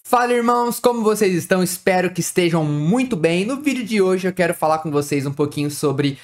Fala, irmãos, como vocês estão? Espero que estejam muito bem. No vídeo de hoje eu quero falar com vocês um pouquinho sobre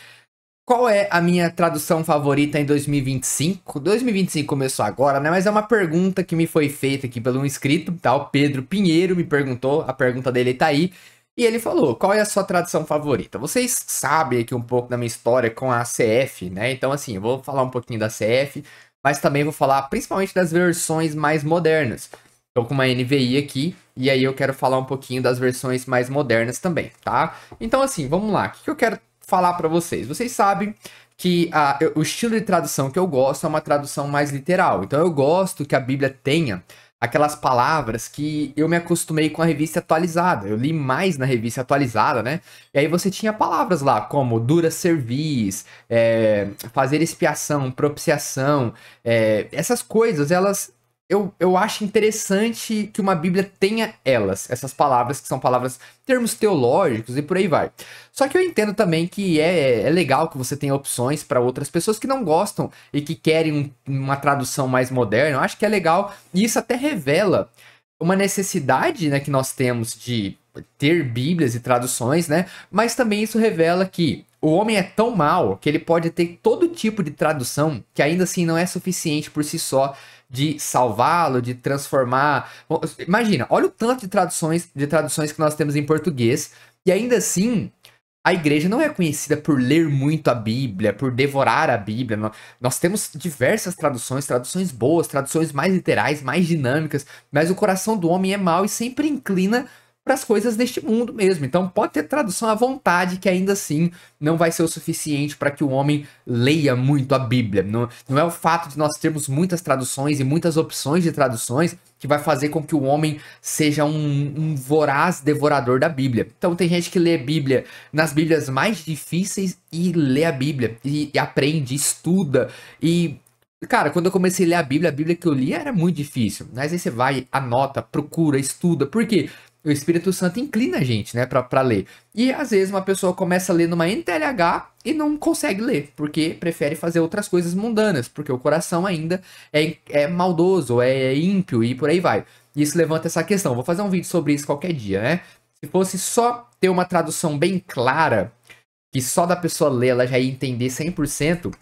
qual é a minha tradução favorita em 2025. 2025 começou agora, né? Mas é uma pergunta que me foi feita aqui pelo um inscrito, tá? O Pedro Pinheiro me perguntou, a pergunta dele tá aí. E ele falou, qual é a sua tradução favorita? Vocês sabem aqui um pouco da minha história com a CF, né? Então, assim, eu vou falar um pouquinho da CF, mas também vou falar principalmente das versões mais modernas. Tô com uma NVI aqui, e aí eu quero falar um pouquinho das versões mais modernas também, tá? Então, assim, vamos lá. O que eu quero falar pra vocês? Vocês sabem que o estilo de tradução que eu gosto é uma tradução mais literal. Então, eu gosto que a Bíblia tenha aquelas palavras que eu me acostumei com a revista atualizada. Eu li mais na revista atualizada, né? E aí você tinha palavras lá como dura cerviz, fazer expiação, propiciação. Essas coisas, elas... Eu acho interessante que uma Bíblia tenha essas palavras, que são palavras, termos teológicos e por aí vai. Só que eu entendo também que é legal que você tenha opções para outras pessoas que não gostam e que querem uma tradução mais moderna. Eu acho que é legal e isso até revela uma necessidade, né, que nós temos de ter Bíblias e traduções, né? Mas também isso revela que o homem é tão mau que ele pode ter todo tipo de tradução que ainda assim não é suficiente por si só de salvá-lo, de transformar. Imagina, olha o tanto de traduções que nós temos em português e ainda assim a igreja não é conhecida por ler muito a Bíblia, por devorar a Bíblia. Nós temos diversas traduções boas, traduções mais literais, mais dinâmicas, mas o coração do homem é mau e sempre inclina para as coisas deste mundo mesmo. Então pode ter tradução à vontade, que ainda assim não vai ser o suficiente para que o homem leia muito a Bíblia. Não é o fato de nós termos muitas traduções e muitas opções de traduções que vai fazer com que o homem seja um voraz devorador da Bíblia. Então tem gente que lê a Bíblia nas Bíblias mais difíceis e lê a Bíblia e aprende, estuda e... Cara, quando eu comecei a ler a Bíblia que eu li era muito difícil. Mas aí você vai, anota, procura, estuda. Por quê? O Espírito Santo inclina a gente, né, pra ler. E às vezes uma pessoa começa a ler numa NTLH e não consegue ler, porque prefere fazer outras coisas mundanas, porque o coração ainda é maldoso, é ímpio e por aí vai. E isso levanta essa questão. Vou fazer um vídeo sobre isso qualquer dia, né? Se fosse só ter uma tradução bem clara, que só da pessoa ler ela já ia entender 100%,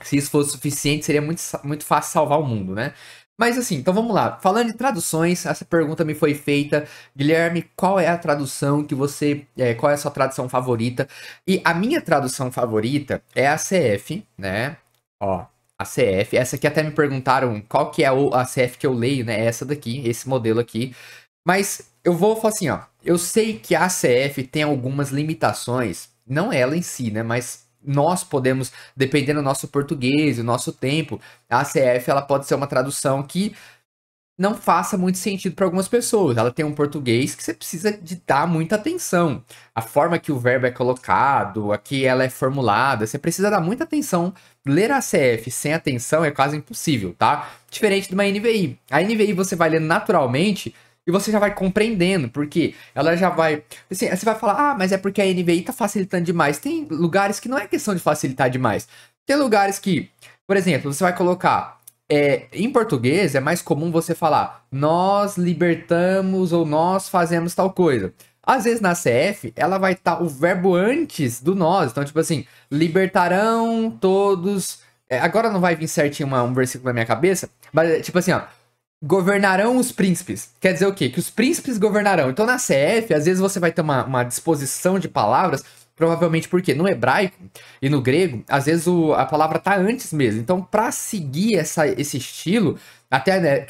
se isso fosse suficiente, seria muito fácil salvar o mundo, né? Mas assim, então vamos lá. Falando de traduções, essa pergunta me foi feita. Guilherme, qual é a tradução que você... qual é a sua tradução favorita? E a minha tradução favorita é a CF, né? Ó, a CF. Essa aqui até me perguntaram qual que é a CF que eu leio, né? Essa daqui, esse modelo aqui. Mas eu vou falar assim, ó. Eu sei que a CF tem algumas limitações. Não ela em si, né? Mas... nós podemos, dependendo do nosso português, do nosso tempo, a ACF ela pode ser uma tradução que não faça muito sentido para algumas pessoas. Ela tem um português que você precisa de dar muita atenção. A forma que o verbo é colocado, a que ela é formulada, você precisa dar muita atenção. Ler a ACF sem atenção é quase impossível, tá? Diferente de uma NVI. A NVI você vai ler naturalmente... e você já vai compreendendo, porque ela já vai... assim, você vai falar, ah, mas é porque a NVI tá facilitando demais. Tem lugares que não é questão de facilitar demais. Tem lugares que, por exemplo, você vai colocar... em português é mais comum você falar, nós libertamos ou nós fazemos tal coisa. Às vezes na CF, ela vai estar o verbo antes do nós. Então, tipo assim, libertarão todos... agora não vai vir certinho um versículo na minha cabeça, mas tipo assim, ó... governarão os príncipes. Quer dizer o quê? Que os príncipes governarão. Então na CF, às vezes você vai ter uma disposição de palavras, provavelmente porque no hebraico e no grego, às vezes a palavra tá antes mesmo. Então para seguir esse estilo, até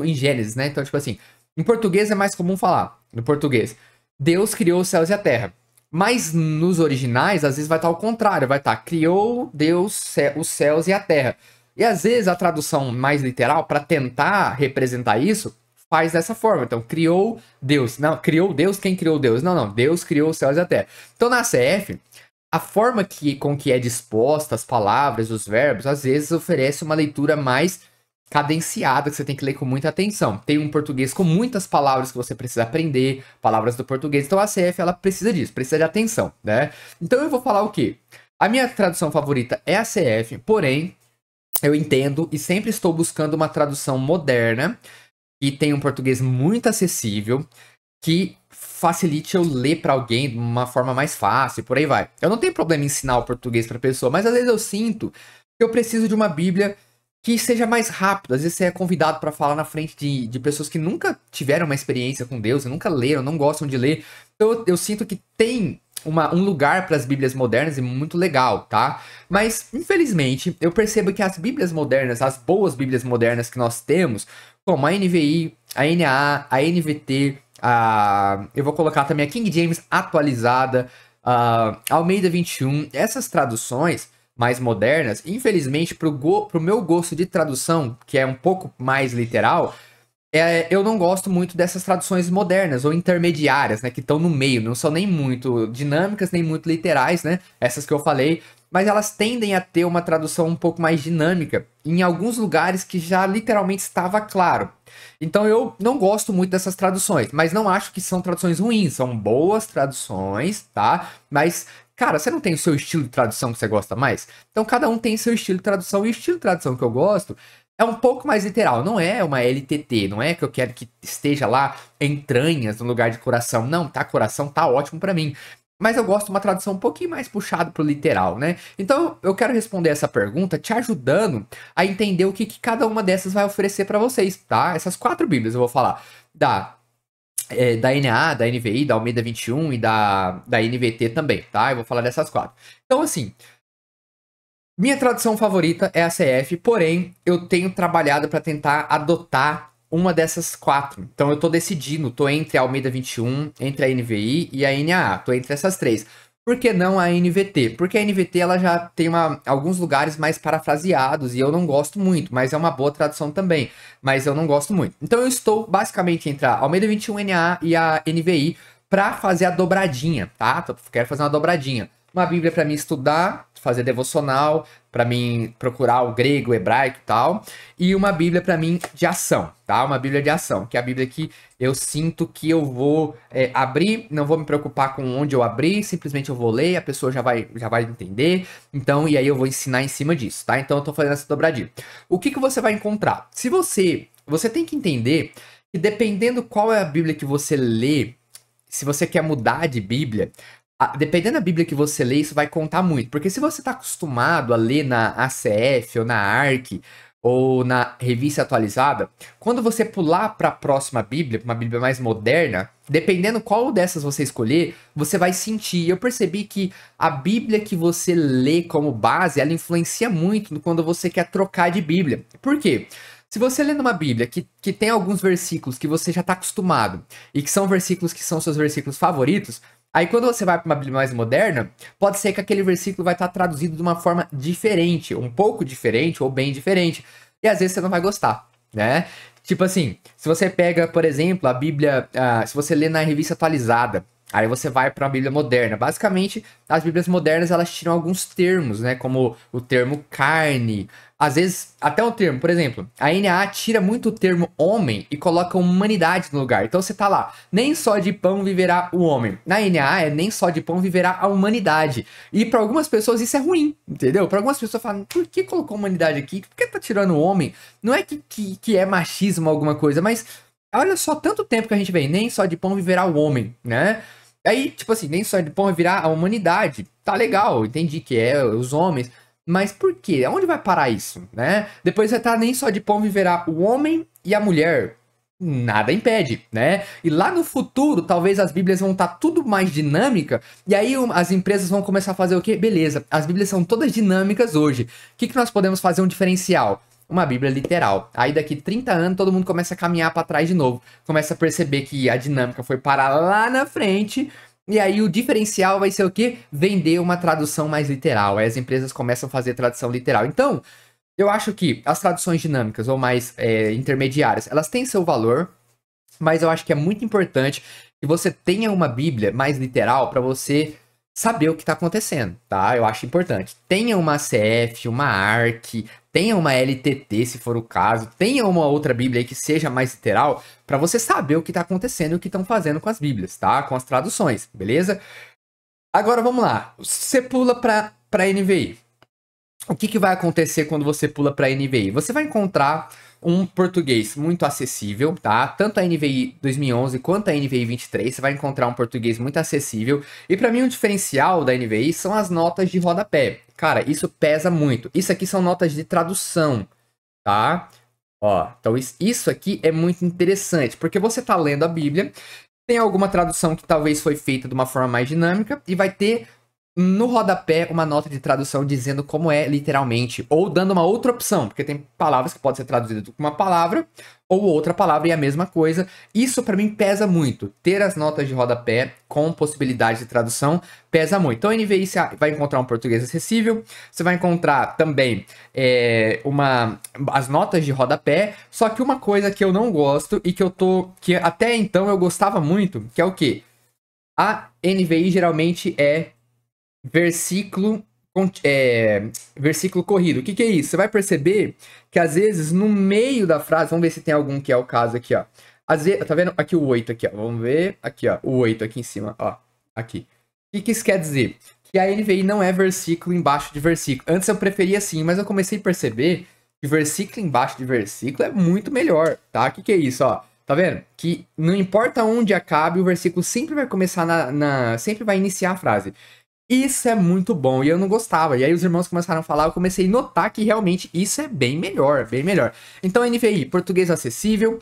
em Gênesis, né? Então tipo assim, em português é mais comum falar, no português, Deus criou os céus e a terra. Mas nos originais, às vezes vai estar ao contrário, vai estar, criou Deus os céus e a terra. E às vezes a tradução mais literal, para tentar representar isso, faz dessa forma. Então, criou Deus. Não, criou Deus, quem criou Deus? Não, Deus criou os céus e a terra. Então, na CF, a forma com que é disposta as palavras, os verbos, às vezes oferece uma leitura mais cadenciada, que você tem que ler com muita atenção. Tem um português com muitas palavras que você precisa aprender, palavras do português. Então, a CF, ela precisa disso, precisa de atenção, né? Então, eu vou falar o quê? A minha tradução favorita é a CF, porém... eu entendo e sempre estou buscando uma tradução moderna que tenha um português muito acessível, que facilite eu ler para alguém de uma forma mais fácil, por aí vai. Eu não tenho problema em ensinar o português para pessoa, mas às vezes eu sinto que eu preciso de uma Bíblia que seja mais rápida. Às vezes você é convidado para falar na frente de pessoas que nunca tiveram uma experiência com Deus, e nunca leram, não gostam de ler. Então eu sinto que tem um lugar para as Bíblias modernas e muito legal, tá? Mas, infelizmente, eu percebo que as Bíblias modernas, as boas Bíblias modernas que nós temos, como a NVI, a NAA, a NVT, eu vou colocar também a King James atualizada, a Almeida 21, essas traduções mais modernas, infelizmente, pro meu gosto de tradução, que é um pouco mais literal, eu não gosto muito dessas traduções modernas ou intermediárias, né? Que estão no meio, não são nem muito dinâmicas, nem muito literais, né? Essas que eu falei, mas elas tendem a ter uma tradução um pouco mais dinâmica em alguns lugares que já literalmente estava claro. Então eu não gosto muito dessas traduções, mas não acho que são traduções ruins, são boas traduções, tá? Mas, cara, você não tem o seu estilo de tradução que você gosta mais? Então cada um tem seu estilo de tradução, e o estilo de tradução que eu gosto é um pouco mais literal, não é uma LTT, não é que eu quero que esteja lá entranhas no lugar de coração. Não, tá, coração tá ótimo pra mim. Mas eu gosto de uma tradução um pouquinho mais puxada pro literal, né? Então eu quero responder essa pergunta te ajudando a entender o que cada uma dessas vai oferecer pra vocês, tá? Essas 4 bíblias eu vou falar. Da NA, da NVI, da Almeida 21 e da NVT também, tá? Eu vou falar dessas 4. Então, assim, minha tradução favorita é a CF, porém, eu tenho trabalhado para tentar adotar uma dessas 4. Então, eu tô decidindo, tô entre a Almeida 21, entre a NVI e a NAA. Tô entre essas 3. Por que não a NVT? Porque a NVT ela já tem alguns lugares mais parafraseados e eu não gosto muito, mas é uma boa tradução também. Mas eu não gosto muito. Então, eu estou basicamente entre a Almeida 21 NAA e a NVI para fazer a dobradinha, tá? Quero fazer uma dobradinha. Uma Bíblia para mim estudar, fazer devocional, para mim procurar o grego, o hebraico e tal, e uma Bíblia para mim de ação, tá? Uma Bíblia de ação, que é a Bíblia que eu sinto que eu vou abrir, não vou me preocupar com onde eu abrir, simplesmente eu vou ler, a pessoa já vai entender, então, e aí eu vou ensinar em cima disso, tá? Então eu tô fazendo essa dobradinha. O que você vai encontrar? Se você tem que entender que dependendo qual é a Bíblia que você lê, se você quer mudar de Bíblia, dependendo da Bíblia que você lê, isso vai contar muito. Porque se você está acostumado a ler na ACF, ou na ARC, ou na Revista Atualizada, quando você pular para a próxima Bíblia, uma Bíblia mais moderna, dependendo qual dessas você escolher, você vai sentir. Eu percebi que a Bíblia que você lê como base, ela influencia muito quando você quer trocar de Bíblia. Por quê? Se você lê numa Bíblia que tem alguns versículos que você já está acostumado, e que são versículos que são seus versículos favoritos, aí quando você vai para uma Bíblia mais moderna, pode ser que aquele versículo vai estar traduzido de uma forma diferente, um pouco diferente ou bem diferente. E às vezes você não vai gostar, né? Tipo assim, se você pega, por exemplo, a Bíblia, se você lê na Revista Atualizada, aí você vai para a Bíblia moderna. Basicamente, as Bíblias modernas, elas tiram alguns termos, né? Como o termo carne. Às vezes, até um termo, por exemplo, a NAA tira muito o termo homem e coloca humanidade no lugar. Então você tá lá, nem só de pão viverá o homem. Na NAA é nem só de pão viverá a humanidade. E para algumas pessoas isso é ruim, entendeu? Para algumas pessoas falam, por que colocou humanidade aqui? Por que tá tirando o homem? Não é que é machismo alguma coisa, mas olha só, tanto tempo que a gente vem, nem só de pão viverá o homem, né? Aí, tipo assim, nem só de pão viverá a humanidade. Tá legal, entendi que é os homens. Mas por quê? Aonde vai parar isso, né? Depois vai estar nem só de pão viverá o homem e a mulher. Nada impede, né? E lá no futuro, talvez as Bíblias vão estar tudo mais dinâmica. E aí as empresas vão começar a fazer o quê? Beleza, as Bíblias são todas dinâmicas hoje. O que nós podemos fazer um diferencial? Uma Bíblia literal. Aí daqui 30 anos todo mundo começa a caminhar para trás de novo. Começa a perceber que a dinâmica foi parar lá na frente. E aí o diferencial vai ser o quê? Vender uma tradução mais literal. Aí as empresas começam a fazer tradução literal. Então, eu acho que as traduções dinâmicas ou mais intermediárias, elas têm seu valor, mas eu acho que é muito importante que você tenha uma Bíblia mais literal para você saber o que está acontecendo, tá? Eu acho importante. Tenha uma CF, uma ARC, tenha uma LTT, se for o caso, tenha uma outra Bíblia aí que seja mais literal, para você saber o que está acontecendo e o que estão fazendo com as Bíblias, tá? Com as traduções, beleza? Agora vamos lá. Você pula para NVI. o que vai acontecer quando você pula para a NVI? Você vai encontrar um português muito acessível, tá? Tanto a NVI 2011 quanto a NVI 23, você vai encontrar um português muito acessível. E para mim, o diferencial da NVI são as notas de rodapé. Cara, isso pesa muito. Isso aqui são notas de tradução, tá? Ó, então isso aqui é muito interessante, porque você tá lendo a Bíblia, tem alguma tradução que talvez foi feita de uma forma mais dinâmica e vai ter no rodapé uma nota de tradução dizendo como é literalmente, ou dando uma outra opção, porque tem palavras que podem ser traduzidas com uma palavra ou outra palavra e a mesma coisa. Isso para mim pesa muito. Ter as notas de rodapé com possibilidade de tradução pesa muito. Então, a NVI você vai encontrar um português acessível, você vai encontrar também as notas de rodapé, só que uma coisa que eu não gosto e que até então eu gostava muito, que é o quê? A NVI geralmente é versículo corrido. O que é isso? Você vai perceber que às vezes no meio da frase, vamos ver se tem algum que é o caso aqui, ó. Às vezes, tá vendo? Aqui o 8 aqui, ó. Vamos ver aqui, ó, o 8 aqui em cima, ó. Aqui. O que isso quer dizer? Que a NVI não é versículo embaixo de versículo. Antes eu preferia assim, mas eu comecei a perceber que versículo embaixo de versículo é muito melhor, tá? O que é isso, ó? Tá vendo? Que não importa onde acabe, o versículo sempre vai começar sempre vai iniciar a frase. Isso é muito bom, e eu não gostava. E aí os irmãos começaram a falar, eu comecei a notar que realmente isso é bem melhor, bem melhor. Então, NVI, português acessível,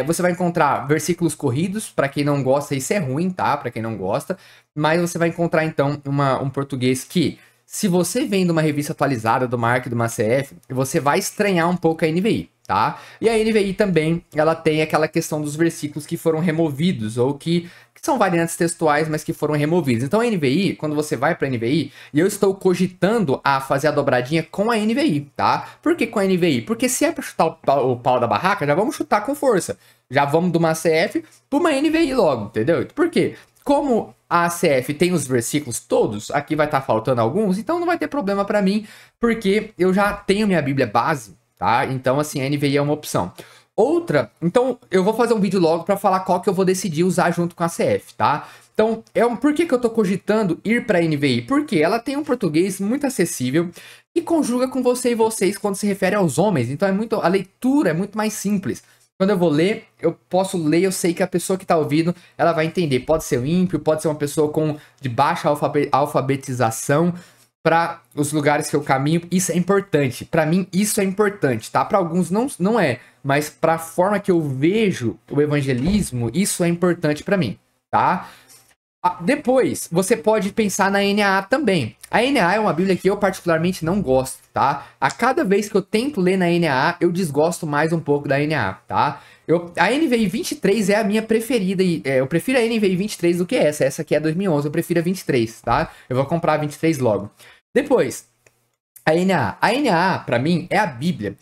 você vai encontrar versículos corridos, para quem não gosta, isso é ruim, tá? Para quem não gosta, mas você vai encontrar, então, um português que, se você vem de uma revista atualizada, do Mark, do MACF, você vai estranhar um pouco a NVI, tá? E a NVI também, ela tem aquela questão dos versículos que foram removidos, ou que são variantes textuais, mas que foram removidos. Então a NVI, quando você vai para a NVI, e eu estou cogitando a fazer a dobradinha com a NVI, tá? Por que com a NVI? Porque se é para chutar o pau da barraca, já vamos chutar com força. Já vamos de uma ACF para uma NVI logo, entendeu? Por quê? Como a ACF tem os versículos todos, aqui vai estar faltando alguns, então não vai ter problema para mim, porque eu já tenho minha Bíblia base, tá? Então assim, a NVI é uma opção. Outra, então eu vou fazer um vídeo logo para falar qual que eu vou decidir usar junto com a CF, tá? Então, por que eu tô cogitando ir para a NVI? Porque ela tem um português muito acessível e conjuga com você e vocês quando se refere aos homens. Então a leitura é muito mais simples. Quando eu vou ler, eu posso ler, eu sei que a pessoa que tá ouvindo, ela vai entender. Pode ser um ímpio, pode ser uma pessoa de baixa alfabetização, para os lugares que eu caminho. Isso é importante. Para mim, isso é importante, tá? Para alguns não é, mas para a forma que eu vejo o evangelismo, isso é importante para mim, tá? Depois, você pode pensar na NAA também. A NAA é uma Bíblia que eu particularmente não gosto, tá? A cada vez que eu tento ler na NAA, eu desgosto mais um pouco da NAA, tá? A NVI 23 é a minha preferida, eu prefiro a NVI 23 do que essa aqui é 2011, eu prefiro a 23, tá? Eu vou comprar a 23 logo. Depois, a NAA. A NAA, pra mim, é a Bíblia.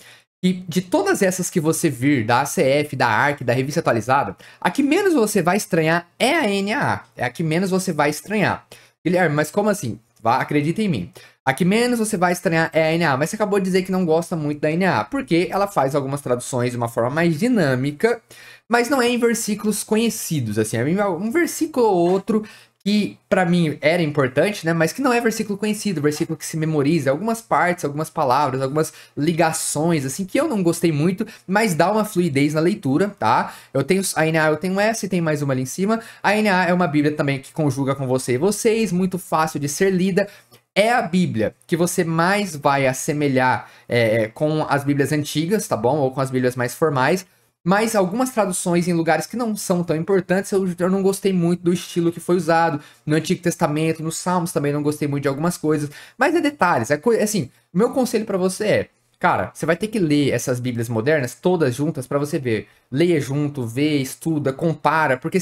E de todas essas que você vir, da ACF, da ARC, da Revista Atualizada, a que menos você vai estranhar é a NAA. É a que menos você vai estranhar. Guilherme, mas como assim? Acredita em mim. A que menos você vai estranhar é a NAA, mas você acabou de dizer que não gosta muito da NAA, porque ela faz algumas traduções de uma forma mais dinâmica, mas não é em versículos conhecidos, assim, é um versículo ou outro que pra mim era importante, né, mas que não é versículo conhecido, versículo que se memoriza, algumas partes, algumas palavras, algumas ligações, assim, que eu não gostei muito, mas dá uma fluidez na leitura, tá? A NAA, eu tenho essa e tem mais uma ali em cima. A NAA é uma Bíblia também que conjuga com você e vocês, muito fácil de ser lida. É a Bíblia que você mais vai assemelhar com as Bíblias antigas, tá bom? Ou com as Bíblias mais formais. Mas algumas traduções em lugares que não são tão importantes, eu não gostei muito do estilo que foi usado. No Antigo Testamento, nos Salmos também não gostei muito de algumas coisas. Mas é detalhes, assim, o meu conselho pra você é, cara, você vai ter que ler essas Bíblias modernas todas juntas pra você ver. Leia junto, vê, estuda, compara, porque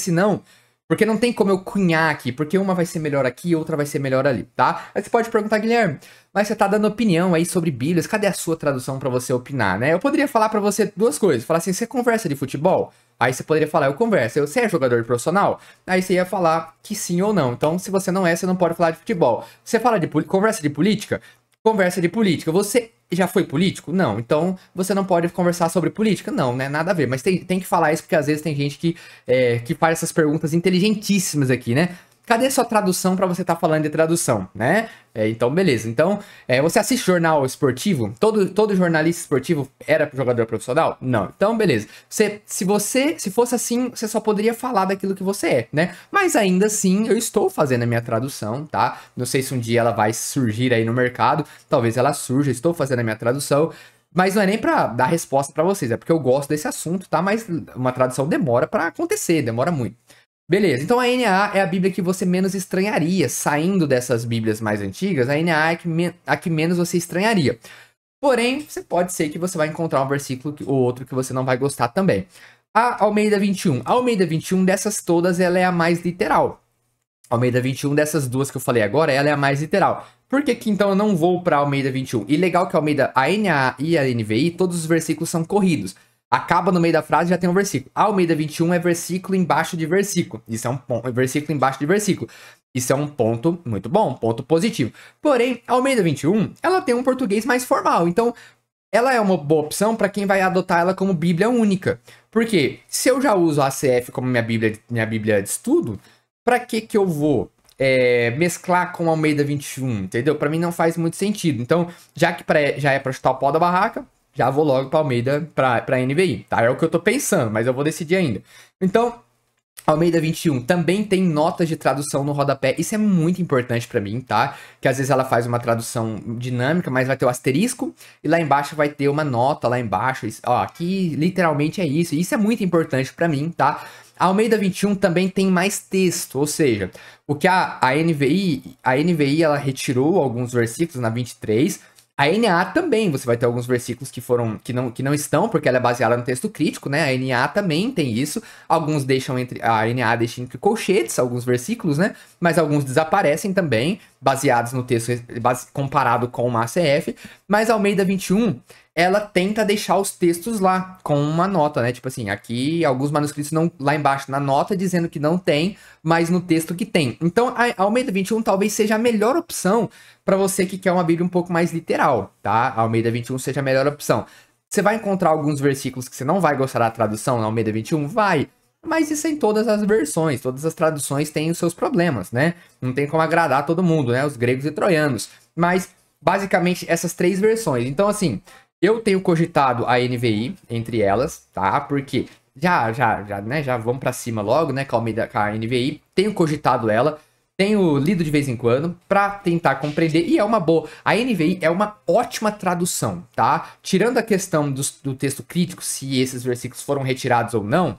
não tem como eu cunhar aqui, porque uma vai ser melhor aqui e outra vai ser melhor ali, tá? Aí você pode perguntar, Guilherme, mas você tá dando opinião aí sobre Bíblias, cadê a sua tradução pra você opinar, né? Eu poderia falar pra você duas coisas, falar assim, você conversa de futebol? Aí você poderia falar, eu converso. Você é jogador profissional? Aí você ia falar que sim ou não. Então, se você não é, você não pode falar de futebol. Você fala conversa de política? Conversa de política. Você já foi político? Não. Então, você não pode conversar sobre política? Não, né? Nada a ver. Mas tem que falar isso porque às vezes tem gente que faz essas perguntas inteligentíssimas aqui, né? cadê sua tradução para você estar falando de tradução, né? Então, beleza. Então, você assiste jornal esportivo? Todo jornalista esportivo era jogador profissional? Não. Então, beleza. Se fosse assim, você só poderia falar daquilo que você é, né? Mas ainda assim, eu estou fazendo a minha tradução, tá? Não sei se um dia ela vai surgir aí no mercado. Talvez ela surja, estou fazendo a minha tradução. Mas não é nem pra dar resposta pra vocês, é porque eu gosto desse assunto, tá? Mas uma tradução demora pra acontecer, demora muito. Beleza, então a NAA é a Bíblia que você menos estranharia. Saindo dessas Bíblias mais antigas, a NAA é a que menos você estranharia. Porém, você pode ser que você vai encontrar um versículo ou outro que você não vai gostar também. A Almeida 21. A Almeida 21 dessas todas, ela é a mais literal. A Almeida 21 dessas duas que eu falei agora, ela é a mais literal. Por que que então eu não vou para a Almeida 21? E legal que a Almeida, a NAA e a NVI, todos os versículos são corridos. Acaba no meio da frase e já tem um versículo. A Almeida 21 é versículo embaixo de versículo. Isso é um ponto, versículo embaixo de versículo. Isso é um ponto muito bom, ponto positivo. Porém, a Almeida 21, ela tem um português mais formal. Então, ela é uma boa opção para quem vai adotar ela como Bíblia única. Porque se eu já uso a ACF como minha Bíblia de estudo, para que eu vou mesclar com a Almeida 21, entendeu? Para mim não faz muito sentido. Então, já é para chutar o pau da barraca, já vou logo para Almeida, para NVI, tá? É o que eu tô pensando, mas eu vou decidir ainda. Então, Almeida 21 também tem notas de tradução no rodapé. Isso é muito importante para mim, tá? Que às vezes ela faz uma tradução dinâmica, mas vai ter o asterisco e lá embaixo vai ter uma nota lá embaixo. Ó, aqui literalmente é isso. Isso é muito importante para mim, tá? A Almeida 21 também tem mais texto, ou seja, o que a NVI ela retirou alguns versículos na 23. A NAA também, você vai ter alguns versículos que não estão, porque ela é baseada no texto crítico, né? A NAA também tem isso. Alguns deixam a NAA deixa entre colchetes, alguns versículos, né? Mas alguns desaparecem também, baseados no texto comparado com uma ACF. Mas a Almeida 21, ela tenta deixar os textos lá, com uma nota, né? Tipo assim, aqui alguns manuscritos não, lá embaixo na nota dizendo que não tem, mas no texto que tem. Então, a Almeida 21 talvez seja a melhor opção para você que quer uma Bíblia um pouco mais literal, tá? A Almeida 21 seja a melhor opção. Você vai encontrar alguns versículos que você não vai gostar da tradução na Almeida 21? Vai! Mas isso é em todas as versões, todas as traduções têm os seus problemas, né? Não tem como agradar todo mundo, né? Os gregos e troianos. Mas, basicamente, essas três versões. Então, assim, eu tenho cogitado a NVI entre elas, tá? Porque já vamos pra cima logo, né? Com a NVI. Tenho cogitado ela, tenho lido de vez em quando pra tentar compreender. E é uma boa. A NVI é uma ótima tradução, tá? Tirando a questão do texto crítico, se esses versículos foram retirados ou não,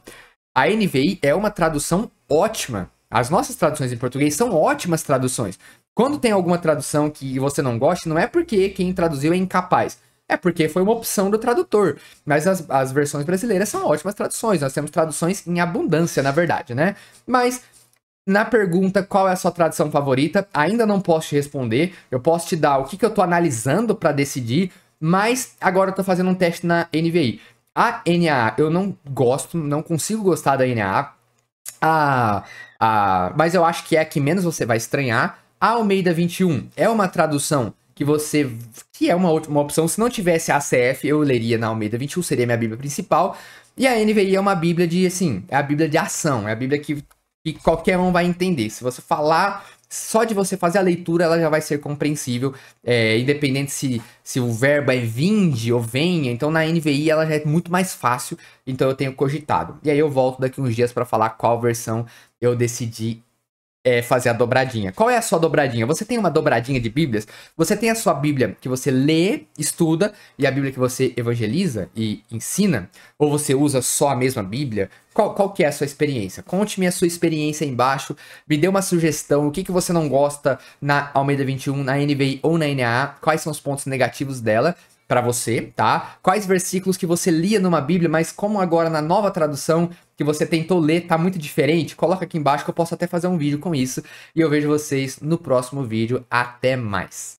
a NVI é uma tradução ótima. As nossas traduções em português são ótimas traduções. Quando tem alguma tradução que você não gosta, não é porque quem traduziu é incapaz. É porque foi uma opção do tradutor. Mas as versões brasileiras são ótimas traduções. Nós temos traduções em abundância, na verdade, né? Mas, na pergunta qual é a sua tradução favorita, ainda não posso te responder. Eu posso te dar o que eu tô analisando para decidir, mas agora eu tô fazendo um teste na NVI. A NAA, eu não gosto, não consigo gostar da NAA. Mas eu acho que é a que menos você vai estranhar. A Almeida 21 é uma tradução que é uma opção. Se não tivesse a ACF, eu leria na Almeida 21, seria minha Bíblia principal. E a NVI é uma Bíblia é a Bíblia de ação, é a Bíblia que qualquer um vai entender. Se você falar, só de você fazer a leitura, ela já vai ser compreensível, independente se o verbo é vinde ou venha. Então na NVI ela já é muito mais fácil, então eu tenho cogitado. E aí eu volto daqui uns dias para falar qual versão eu decidi fazer a dobradinha. Qual é a sua dobradinha? Você tem uma dobradinha de Bíblias? Você tem a sua Bíblia que você lê, estuda, e a Bíblia que você evangeliza e ensina? Ou você usa só a mesma Bíblia? Qual que é a sua experiência? Conte-me a sua experiência aí embaixo, me dê uma sugestão, o que você não gosta na Almeida 21, na NVI ou na NAA, quais são os pontos negativos dela para você, tá? Quais versículos que você lia numa Bíblia, mas como agora na nova tradução que você tentou ler tá muito diferente, coloca aqui embaixo que eu posso até fazer um vídeo com isso. E eu vejo vocês no próximo vídeo. Até mais!